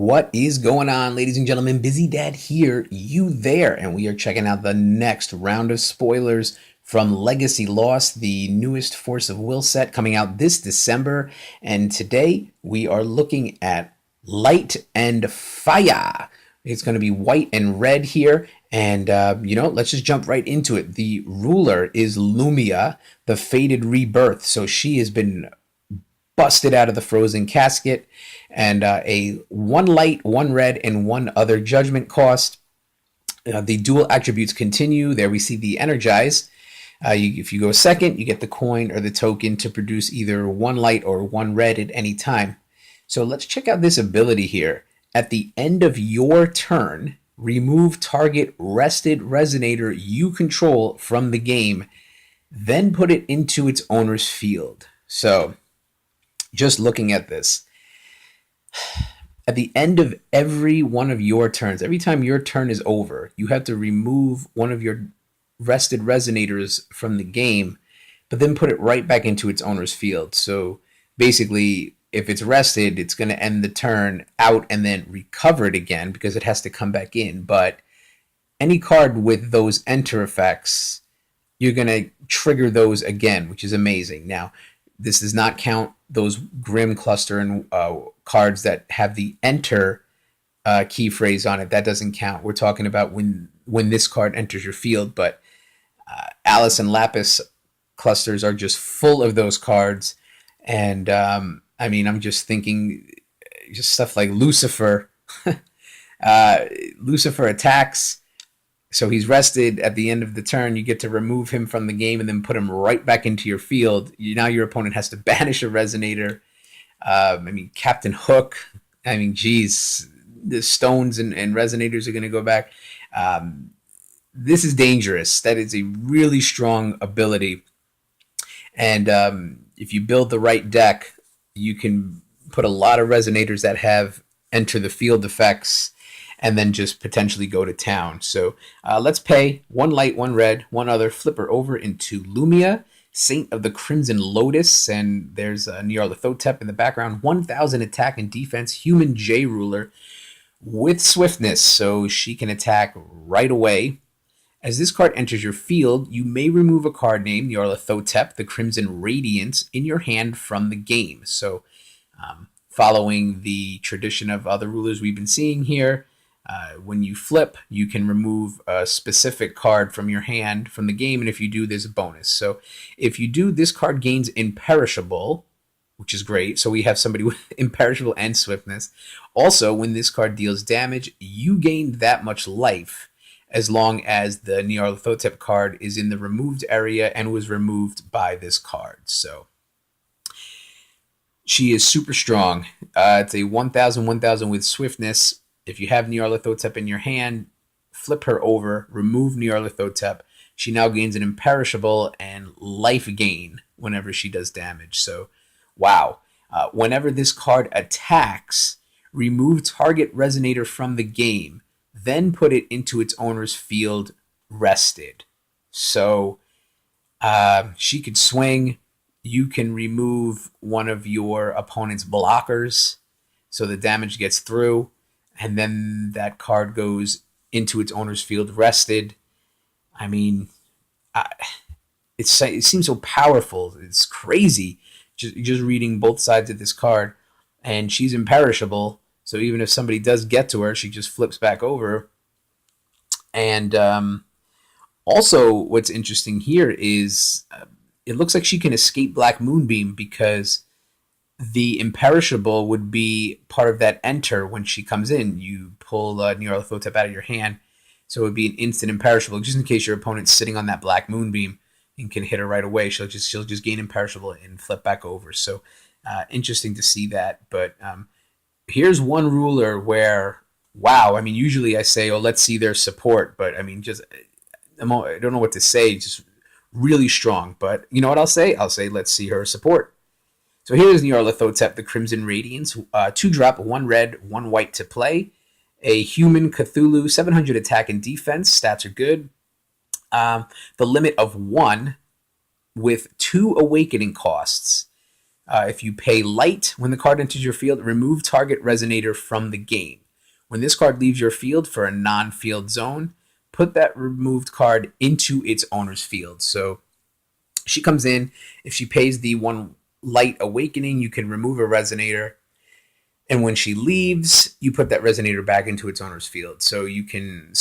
What is going on, ladies and gentlemen? BizzyDad here, you there, and we are checking out the next round of spoilers from Legacy Lost, the newest Force of Will set coming out this December. And today we are looking at Light and Fire. It's going to be white and red here. And, let's just jump right into it. The ruler is Lumia, the Fated Rebirth. So she has been busted out of the frozen casket, and a one light, one red, and one other judgment cost. The dual attributes continue. There we see the energize. If you go second, you get the coin or the token to produce either one light or one red at any time. So let's check out this ability here. At the end of your turn, remove target rested resonator you control from the game, then put it into its owner's field. So just looking at this, at the end of every one of your turns, every time your turn is over, you have to remove one of your rested resonators from the game, but then put it right back into its owner's field. So basically, if it's rested, it's going to end the turn out and then recover it again because it has to come back in. But any card with those enter effects, you're going to trigger those again, which is amazing. Now, this does not count those Grim cluster and cards that have the enter key phrase on it. That doesn't count. We're talking about when this card enters your field. But Alice and Lapis clusters are just full of those cards. And I'm just thinking just stuff like Lucifer. Lucifer attacks. So he's rested at the end of the turn. You get to remove him from the game and then put him right back into your field. Now your opponent has to banish a resonator. Captain Hook. Geez, the stones and resonators are going to go back. This is dangerous. That is a really strong ability. And if you build the right deck, you can put a lot of resonators that have enter the field effects and then just potentially go to town. So let's pay one light, one red, one other, flip her over into Lumia, Saint of the Crimson Lotus, and there's Nyarlathotep in the background, 1,000 attack and defense, human J ruler with swiftness, so she can attack right away. As this card enters your field, you may remove a card named Nyarlathotep, the Crimson Radiance, in your hand from the game. So following the tradition of other rulers we've been seeing here, when you flip, you can remove a specific card from your hand from the game, and if you do, there's a bonus. So if you do, this card gains imperishable, which is great. So we have somebody with imperishable and swiftness. Also, when this card deals damage, you gain that much life as long as the Nyarlathotep card is in the removed area and was removed by this card. So she is super strong. It's a 1,000 with swiftness. If you have Nyarlathotep in your hand, flip her over, remove Nyarlathotep. She now gains an imperishable and life gain whenever she does damage. So, wow. Whenever this card attacks, remove target resonator from the game, then put it into its owner's field rested. So, she could swing. You can remove one of your opponent's blockers so the damage gets through. And then that card goes into its owner's field rested. It seems so powerful. It's crazy just reading both sides of this card. And she's imperishable. So even if somebody does get to her, she just flips back over. And also what's interesting here is it looks like she can escape Black Moonbeam because the imperishable would be part of that enter when she comes in. You pull Nyarlathotep out of your hand, so it would be an instant imperishable, just in case your opponent's sitting on that Black Moonbeam and can hit her right away. She'll just gain imperishable and flip back over. So interesting to see that. But here's one ruler where, wow, usually I say, oh, let's see their support, but I don't know what to say. Just really strong. But you know what I'll say? I'll say, let's see her support. So here's Nyarlathotep, the Crimson Radiance, 2-drop, 1 red, 1 white to play. A human Cthulhu, 700 attack and defense. Stats are good. The limit of 1 with 2 awakening costs. If you pay light, when the card enters your field, remove target resonator from the game. When this card leaves your field for a non-field zone, put that removed card into its owner's field. So she comes in. If she pays the 1 light awakening, you can remove a resonator. And when she leaves, you put that resonator back into its owner's field. So you can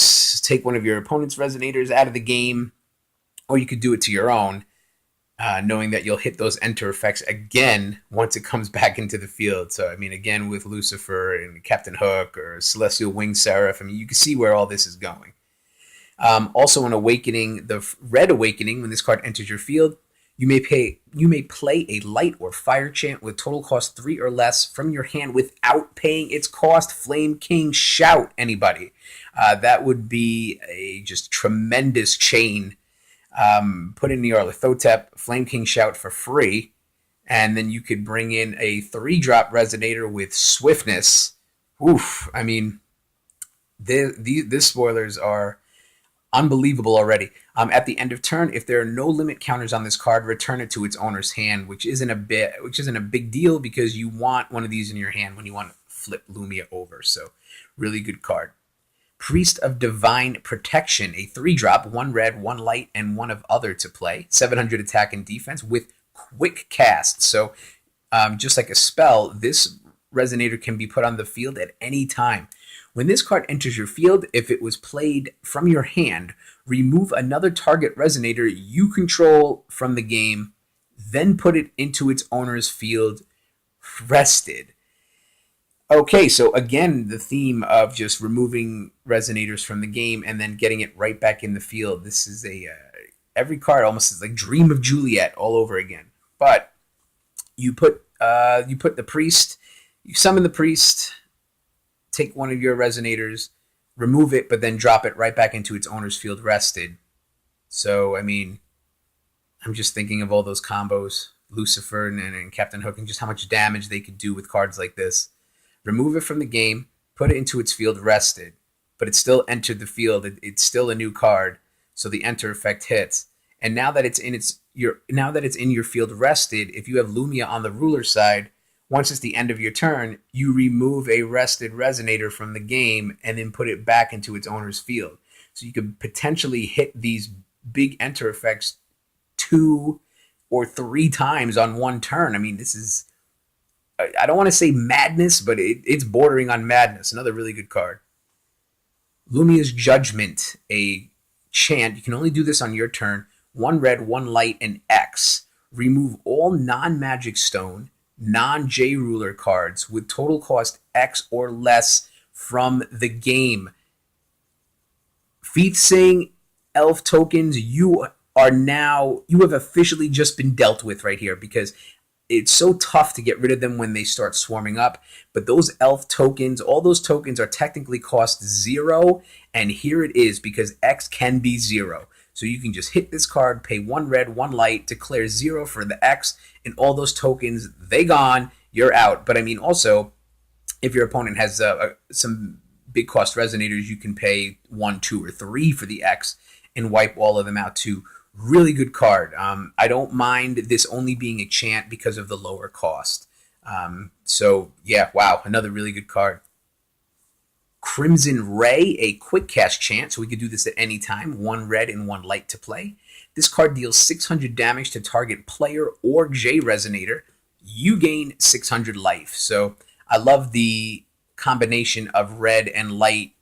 take one of your opponent's resonators out of the game, or you could do it to your own, knowing that you'll hit those enter effects again once it comes back into the field. So, I mean, again, with Lucifer and Captain Hook or Celestial Winged Seraph, I mean, you can see where all this is going. Also, an awakening, the red awakening, when this card enters your field, you may play a light or fire chant with total cost 3 or less from your hand without paying its cost. Flame King Shout, anybody. That would be a just tremendous chain. Put in the Nyarlathotep, Flame King Shout for free, and then you could bring in a 3-drop resonator with swiftness. Oof, I mean, these spoilers are unbelievable already. At the end of turn, if there are no limit counters on this card, return it to its owner's hand, which isn't a big deal because you want one of these in your hand when you want to flip Lumia over. So, really good card. Priest of Divine Protection, a 3-drop, 1 red, 1 light, and 1 of other to play. 700 attack and defense with quick cast. So, just like a spell, this resonator can be put on the field at any time. When this card enters your field, if it was played from your hand, remove another target resonator you control from the game, then put it into its owner's field rested. Okay, so again, the theme of just removing resonators from the game and then getting it right back in the field. This is every card almost is like Dream of Juliet all over again. But you put the priest, you summon the priest, take one of your resonators, remove it, but then drop it right back into its owner's field rested. So, I mean, I'm just thinking of all those combos, Lucifer and Captain Hook, and just how much damage they could do with cards like this. Remove it from the game, put it into its field rested, but it still entered the field. It's still a new card, so the enter effect hits. And now that it's in your field rested, if you have Lumia on the ruler side, once it's the end of your turn, you remove a rested resonator from the game and then put it back into its owner's field. So you could potentially hit these big enter effects 2 or 3 times on one turn. I mean, this is, I don't want to say madness, but it's bordering on madness. Another really good card. Lumia's Judgment, a chant. You can only do this on your turn. 1 red, 1 light, and X. Remove all non-magic stone, non-J ruler cards with total cost X or less from the game. Feet Sing, elf tokens, you have officially just been dealt with right here, because it's so tough to get rid of them when they start swarming up. But those elf tokens, all those tokens are technically cost 0, and here it is because X can be 0. So you can just hit this card, pay 1 red, 1 light, declare 0 for the X, and all those tokens, they gone, you're out. But I mean, also, if your opponent has some big cost resonators, you can pay 1, 2, or 3 for the X and wipe all of them out too. Really good card. I don't mind this only being a chant because of the lower cost. So yeah, wow, another really good card. Crimson Ray, a quick cast chant, so we could do this at any time. 1 red and 1 light to play. This card deals 600 damage to target player or J resonator. You gain 600 life. So I love the combination of red and light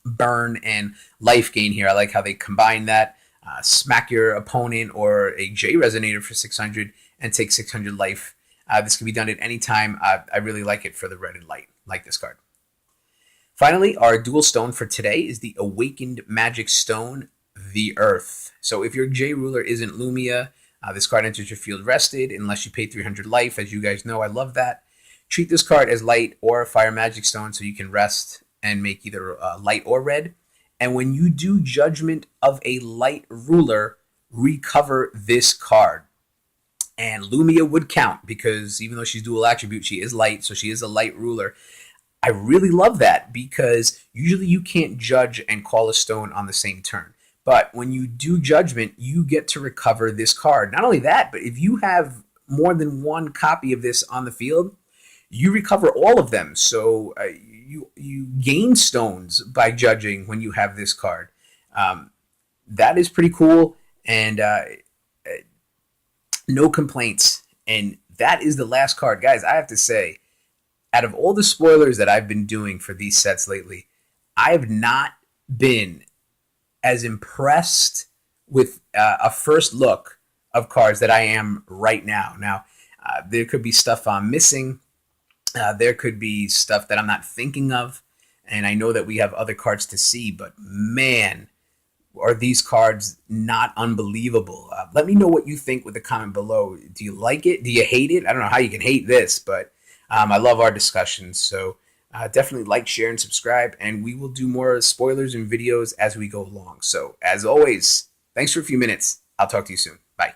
burn and life gain here. I like how they combine that. Smack your opponent or a J resonator for 600 and take 600 life. This can be done at any time. I really like it for the red and light. Like this card. Finally, our dual stone for today is the Awakened Magic Stone, the Earth. So if your J ruler isn't Lumia, this card enters your field rested unless you pay 300 life. As you guys know, I love that. Treat this card as light or a fire magic stone so you can rest and make either light or red. And when you do Judgment of a light ruler, recover this card. And Lumia would count because even though she's dual attribute, she is light, so she is a light ruler. I really love that because usually you can't judge and call a stone on the same turn. But when you do Judgment, you get to recover this card. Not only that, but if you have more than one copy of this on the field, you recover all of them. So you gain stones by judging when you have this card. Um, that is pretty cool, and no complaints. And that is the last card, guys. I have to say, out of all the spoilers that I've been doing for these sets lately, I have not been as impressed with a first look of cards that I am right now. Now, there could be stuff I'm missing. There could be stuff that I'm not thinking of. And I know that we have other cards to see, but man, are these cards not unbelievable? Let me know what you think with a comment below. Do you like it? Do you hate it? I don't know how you can hate this, but I love our discussions. So definitely like, share, and subscribe, and we will do more spoilers and videos as we go along. So as always, thanks for a few minutes. I'll talk to you soon. Bye.